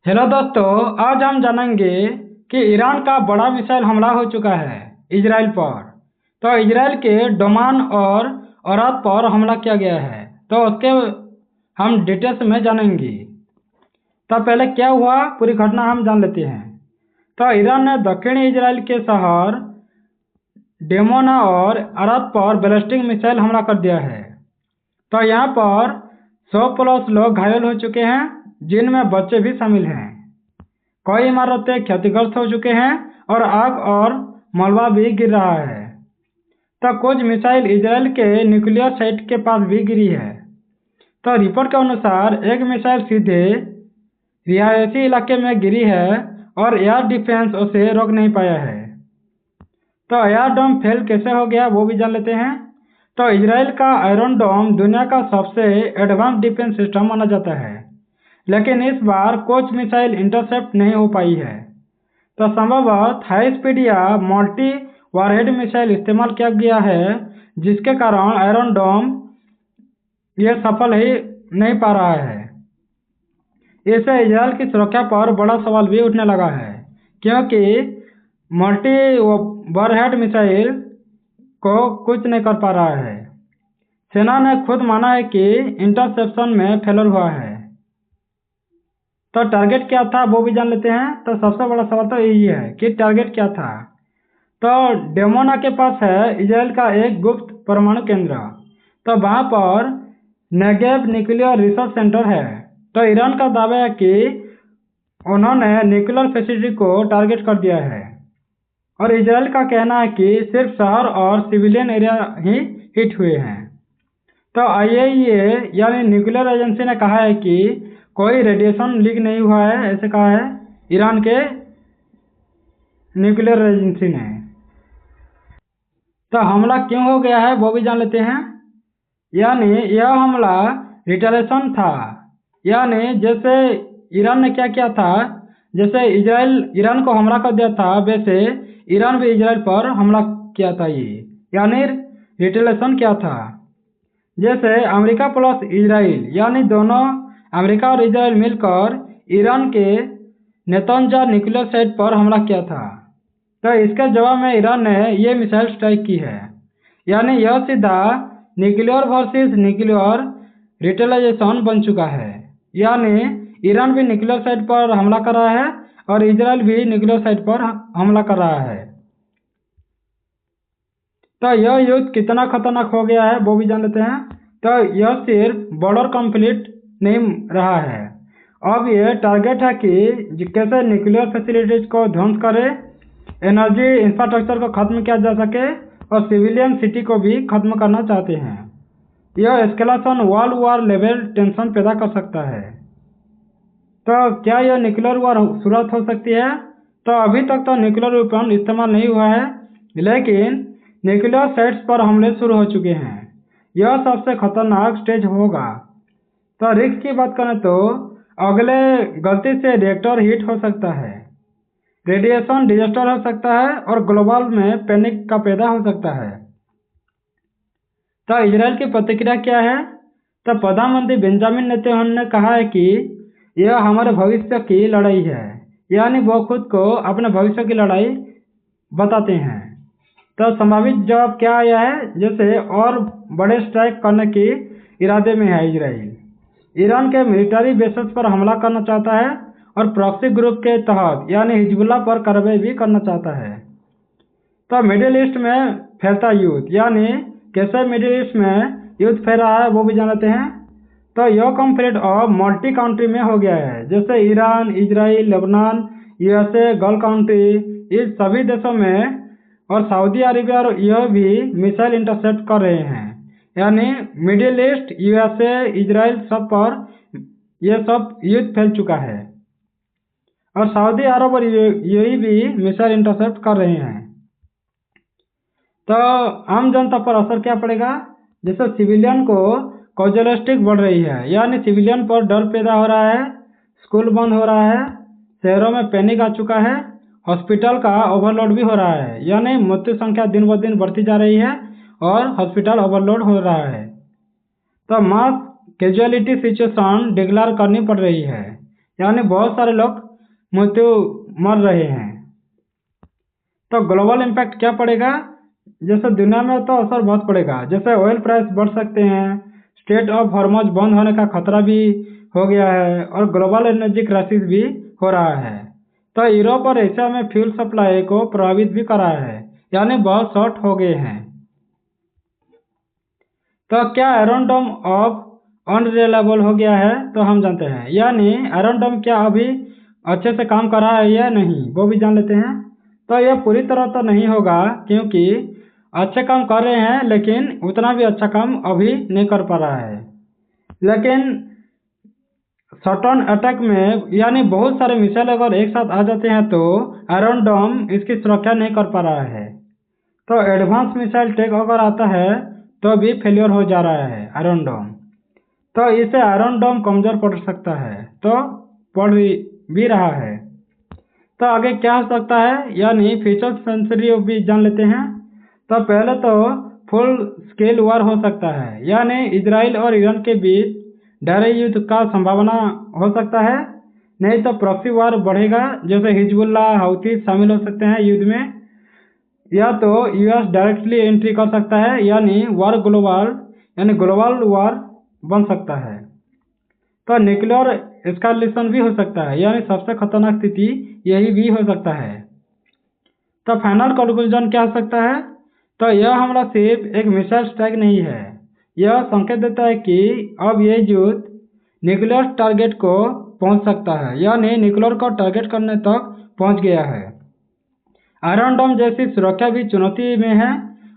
Hello दोस्तों, आज हम जानेंगे कि ईरान का बड़ा मिसाइल हमला हो चुका है इजराइल पर। तो इजराइल के डोमान और औरत पर हमला किया गया है, तो उसके हम डिटेल्स में जानेंगे। तो पहले क्या हुआ पूरी घटना हम जान लेते हैं। तो ईरान ने दक्षिणी इजराइल के शहर डेमोना और अरात पर बैलिस्टिक मिसाइल हमला कर दिया है। तो यहाँ पर 100+ लोग घायल हो चुके हैं, जिनमें बच्चे भी शामिल हैं। कई इमारतें क्षतिग्रस्त हो चुके हैं और आग और मलबा भी गिर रहा है। तो कुछ मिसाइल इजराइल के न्यूक्लियर साइट के पास भी गिरी है। तो रिपोर्ट के अनुसार एक मिसाइल सीधे रिहायशी इलाके में गिरी है और एयर डिफेंस उसे रोक नहीं पाया है। तो एयर डोम फेल कैसे हो गया वो भी जान लेते हैं। तो इजराइल का आयरन डोम दुनिया का सबसे एडवांस डिफेंस सिस्टम माना जाता है, लेकिन इस बार कुछ मिसाइल इंटरसेप्ट नहीं हो पाई है। तो संभवतः हाई स्पीड या मल्टी वॉरहेड मिसाइल इस्तेमाल किया गया है, जिसके कारण आयरन डोम ये सफल ही नहीं पा रहा है। इससे इजराइल की सुरक्षा पर बड़ा सवाल भी उठने लगा है, क्योंकि मल्टी वॉरहेड मिसाइल को कुछ नहीं कर पा रहा है। सेना ने खुद माना है कि इंटरसेप्शन में फेलर हुआ है। तो टारगेट क्या था वो भी जान लेते हैं। तो सबसे बड़ा सवाल तो यही है कि टारगेट क्या था। तो डेमोना के पास है इजराइल का एक गुप्त परमाणु केंद्र। तो वहाँ पर नेगेव न्यूक्लियर रिसर्च सेंटर है। तो ईरान का दावा है कि उन्होंने न्यूक्लियर फैसिलिटी को टारगेट कर दिया है, और इजराइल का कहना है कि सिर्फ शहर और सिविलियन एरिया ही हिट हुए हैं। तो आईएईए यानी न्यूक्लियर एजेंसी ने कहा है कि कोई रेडिएशन लीक नहीं हुआ है, ऐसे कहा है ईरान के न्यूक्लियर एजेंसी ने। तो हमला क्यों हो गया है वो भी जान लेते हैं। यानी यह हमला रिटेलिएशन था, यानी जैसे ईरान ने क्या किया था, जैसे इजराइल ईरान को हमला कर दिया था, वैसे ईरान भी इजराइल पर हमला किया था। ये यानी रिटेलिएशन क्या था। जैसे अमेरिका प्लस इजराइल यानी दोनों अमेरिका और इजराइल मिलकर ईरान के नेतन्जा न्यूक्लियर साइट पर हमला किया था। तो इसके जवाब में ईरान ने ये मिसाइल स्ट्राइक की है। यानी यह सीधा न्यूक्लियर वर्सेस न्यूक्लियर रिटेलिएशन बन चुका है। यानी ईरान भी न्यूक्लियर साइट पर हमला कर रहा है और इजराइल भी न्यूक्लियर साइट पर हमला कर रहा है। तो यह युद्ध कितना खतरनाक हो गया है वो भी जान लेते हैं। तो यह सिर्फ बॉर्डर कॉन्फ्लिक्ट नहीं रहा है, अब यह टारगेट है कि कैसे न्यूक्लियर फैसिलिटीज को ध्वंस करे, एनर्जी इंफ्रास्ट्रक्चर को खत्म किया जा सके और सिविलियन सिटी को भी खत्म करना चाहते हैं। यह escalation world war level tension पैदा कर सकता है। तो क्या यह न्यूक्लियर वॉर शुरुआत हो सकती है। तो अभी तक तो न्यूक्लियर वेपन इस्तेमाल नहीं हुआ है, लेकिन न्यूक्लियर साइट्स पर हमले शुरू हो चुके हैं। यह सबसे खतरनाक स्टेज होगा। तो रिस्क की बात करें तो अगले गलती से रिएक्टर हीट हो सकता है, रेडिएशन डिजास्टर हो सकता है और ग्लोबल में पैनिक का पैदा हो सकता है। तो इजराइल की प्रतिक्रिया क्या है। तो प्रधानमंत्री बेंजामिन नेतन्याहू ने कहा है कि यह हमारे भविष्य की लड़ाई है, यानी वो खुद को अपने भविष्य की लड़ाई बताते हैं। तो संभावित जवाब क्या आया है, जैसे और बड़े स्ट्राइक करने के इरादे में है इजराइल। ईरान के मिलिट्री बेसेस पर हमला करना चाहता है और प्रॉक्सी ग्रुप के तहत यानी हिजबुल्लाह पर कार्रवाई भी करना चाहता है। तो मिडिल ईस्ट में फैलता युद्ध, यानी कैसे मिडिल ईस्ट में युद्ध फैल रहा है वो भी जानते हैं। तो यह कॉन्फ्लिक्ट अब मल्टी कंट्री में हो गया है, जैसे Iran, Israel, Lebanon, USA, gulf country, इस सभी देशों में, और सऊदी अरेबिया और यह भी मिसाइल इंटरसेप्ट कर रहे हैं। यानी मिडिल ईस्ट, यूएसए, इजराइल सब पर यह सब युद्ध फैल चुका है, और सऊदी अरब और यूएई भी मिसाइल इंटरसेप्ट कर रहे हैं। तो आम जनता पर असर क्या पड़ेगा, जैसे सिविलियन को कॉजुअलिस्टिक बढ़ रही है, यानी सिविलियन पर डर पैदा हो रहा है, स्कूल बंद हो रहा है, शहरों में पैनिक आ चुका है, हॉस्पिटल का ओवरलोड भी हो रहा है, यानी मृत्यु संख्या दिन ब दिन बढ़ती जा रही है और हॉस्पिटल ओवरलोड हो रहा है। तो मास कैजुअलिटी सिचुएशन डिक्लेयर करनी पड़ रही है, यानी बहुत सारे लोग मर रहे हैं। तो ग्लोबल इम्पैक्ट क्या पड़ेगा? जैसे दुनिया में तो असर बहुत पड़ेगा, जैसे ऑयल प्राइस बढ़ सकते हैं, स्ट्रेट ऑफ हॉर्मुज बंद होने का खतरा भी हो गया है और ग्लोबल एनर्जी क्राइसिस भी हो रहा है। तो यूरोप और एशिया में फ्यूल सप्लाई को प्रभावित भी कर रहा है, यानी बहुत शॉर्ट हो गए हैं। तो क्या आयरन डोम अब अनरिलायबल हो गया है? तो हम जानते हैं, यानी आयरन डोम क्या अभी अच्छे से काम कर रहा है या नहीं, वो भी जान लेते हैं। तो यह पूरी तरह तो नहीं होगा, क्योंकि अच्छे काम कर रहे हैं, लेकिन उतना भी अच्छा काम अभी नहीं कर पा रहा है। लेकिन सटर्न अटैक में, यानी बहुत सारे मिसाइल अगर एक साथ आ जाते हैं, तो आयरन डोम इसकी सुरक्षा नहीं कर पा रहा है। तो एडवांस मिसाइल टेक अगर आता है तो भी फेलियर हो जा रहा है आयरन डोम। तो इससे आयरन डोम कमजोर पड़ सकता है, तो पड़ भी रहा है। तो आगे क्या हो सकता है, यानी फ्यूचर सेंचुरी भी जान लेते हैं। तो पहले तो फुल स्केल वार हो सकता है, यानी इजराइल और ईरान के बीच डायरेक्ट युद्ध का संभावना हो सकता है। नहीं तो प्रॉक्सी वार बढ़ेगा, जैसे हिजबुल्ला, हौती शामिल हो सकते हैं युद्ध में। या तो यूएस डायरेक्टली एंट्री कर सकता है, यानी ग्लोबल वार बन सकता है। तो न्यूक्लियर एस्केलेशन भी हो सकता है, यानी सबसे खतरनाक स्थिति यही भी हो सकता है। तो फाइनल कंक्लूजन क्या हो सकता है? तो यह हमला सिर्फ एक मिसाइल स्ट्राइक नहीं है, यह संकेत देता है कि अब ये युद्ध न्यूक्लियर टारगेट को पहुंच सकता है, यानी न्यूक्लियर को टारगेट करने तक पहुंच गया है। आयरन डोम जैसी सुरक्षा भी चुनौती में है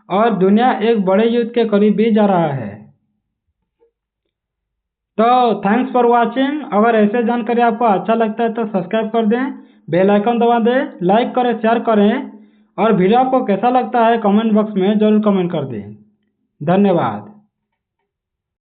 और दुनिया एक बड़े युद्ध के करीब भी जा रहा है। तो थैंक्स फॉर वॉचिंग। अगर ऐसे जानकारी आपको अच्छा लगता है तो सब्सक्राइब कर दें, बेल आइकन दबा दें, लाइक करें, शेयर करें और वीडियो आपको कैसा लगता है कमेंट बॉक्स में जरूर कमेंट कर दें। धन्यवाद।